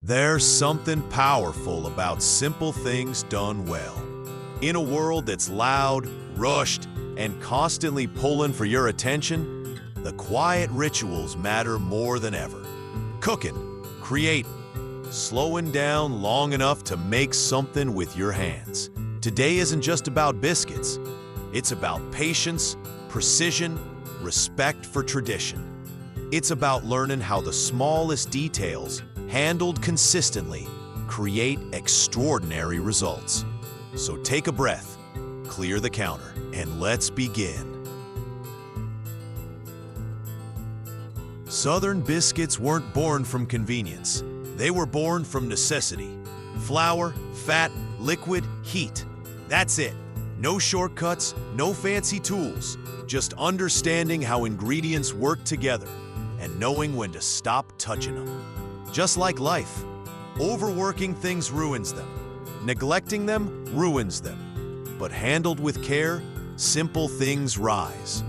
There's something powerful about simple things done well. In a world that's loud, rushed, and constantly pulling for your attention, the quiet rituals matter more than ever. Cooking, creating, slowing down long enough to make something with your hands. Today isn't just about biscuits. It's about patience, precision, respect for tradition. It's about learning how the smallest details, handled consistently, create extraordinary results. So take a breath, clear the counter, and let's begin. Southern biscuits weren't born from convenience. They were born from necessity. Flour, fat, liquid, heat. That's it. No shortcuts, no fancy tools. Just understanding how ingredients work together and knowing when to stop touching them. Just like life, overworking things ruins them. Neglecting them ruins them. But handled with care, simple things rise.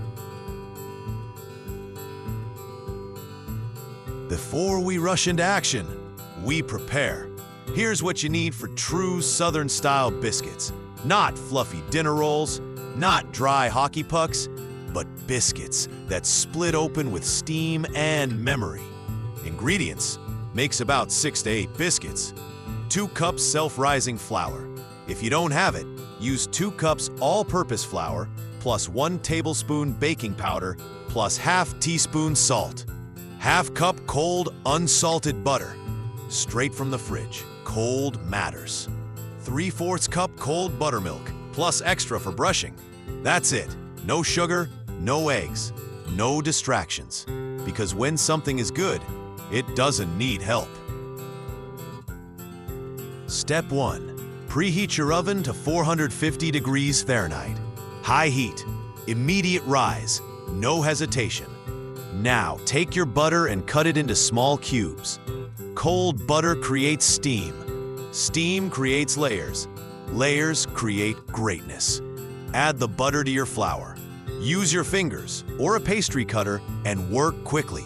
Before we rush into action, we prepare. Here's what you need for true Southern-style biscuits. Not fluffy dinner rolls, not dry hockey pucks, but biscuits that split open with steam and memory. Ingredients: makes about 6 to 8 biscuits. 2 cups self-rising flour. If you don't have it, use 2 cups all-purpose flour plus 1 tablespoon baking powder plus ½ teaspoon salt. ½ cup cold unsalted butter, straight from the fridge. Cold matters. 3/4 cup cold buttermilk plus extra for brushing. That's it. No sugar, no eggs, no distractions. Because when something is good, it doesn't need help. Step 1. Preheat your oven to 450 degrees Fahrenheit. High heat. Immediate rise. No hesitation. Now take your butter and cut it into small cubes. Cold butter creates steam. Steam creates layers. Layers create greatness. Add the butter to your flour. Use your fingers or a pastry cutter and work quickly.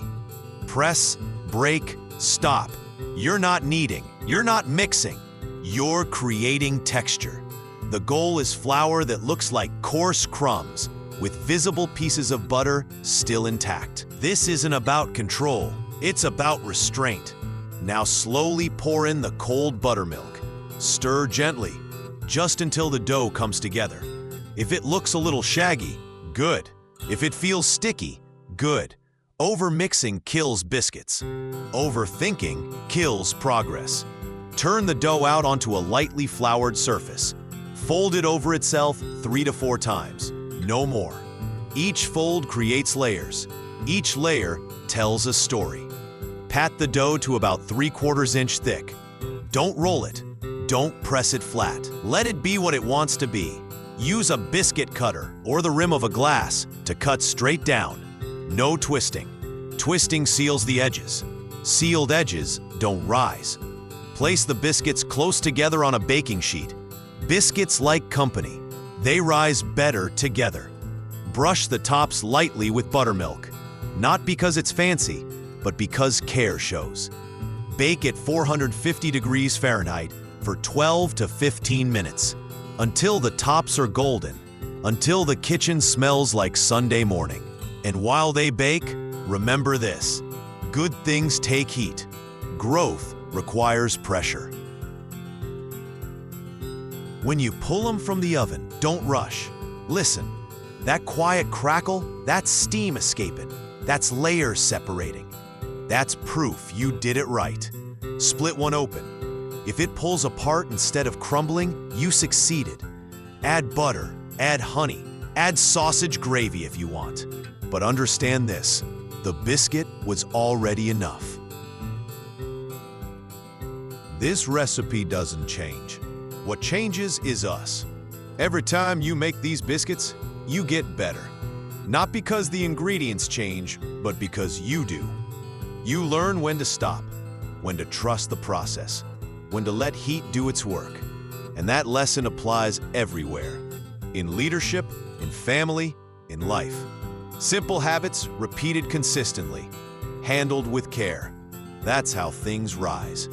Press, break, stop. You're not kneading, you're not mixing, you're creating texture. The goal is flour that looks like coarse crumbs with visible pieces of butter still intact. This isn't about control, it's about restraint. Now slowly pour in the cold buttermilk. Stir gently, just until the dough comes together. If it looks a little shaggy, good. If it feels sticky, good. Over-mixing kills biscuits. Overthinking kills progress. Turn the dough out onto a lightly floured surface. Fold it over itself 3 to 4 times, no more. Each fold creates layers. Each layer tells a story. Pat the dough to about 3/4 inch thick. Don't roll it. Don't press it flat. Let it be what it wants to be. Use a biscuit cutter or the rim of a glass to cut straight down. No twisting. Twisting seals the edges. Sealed edges don't rise. Place the biscuits close together on a baking sheet. Biscuits like company. They rise better together. Brush the tops lightly with buttermilk. Not because it's fancy, but because care shows. Bake at 450 degrees Fahrenheit for 12 to 15 minutes. Until the tops are golden. Until the kitchen smells like Sunday morning. And while they bake, remember this: good things take heat. Growth requires pressure. When you pull them from the oven, don't rush. Listen, that quiet crackle, that's steam escaping. That's layers separating. That's proof you did it right. Split one open. If it pulls apart instead of crumbling, you succeeded. Add butter, add honey, add sausage gravy if you want. But understand this: the biscuit was already enough. This recipe doesn't change. What changes is us. Every time you make these biscuits, you get better. Not because the ingredients change, but because you do. You learn when to stop, when to trust the process, when to let heat do its work. And that lesson applies everywhere. In leadership, in family, in life. Simple habits repeated consistently, handled with care. That's how things rise.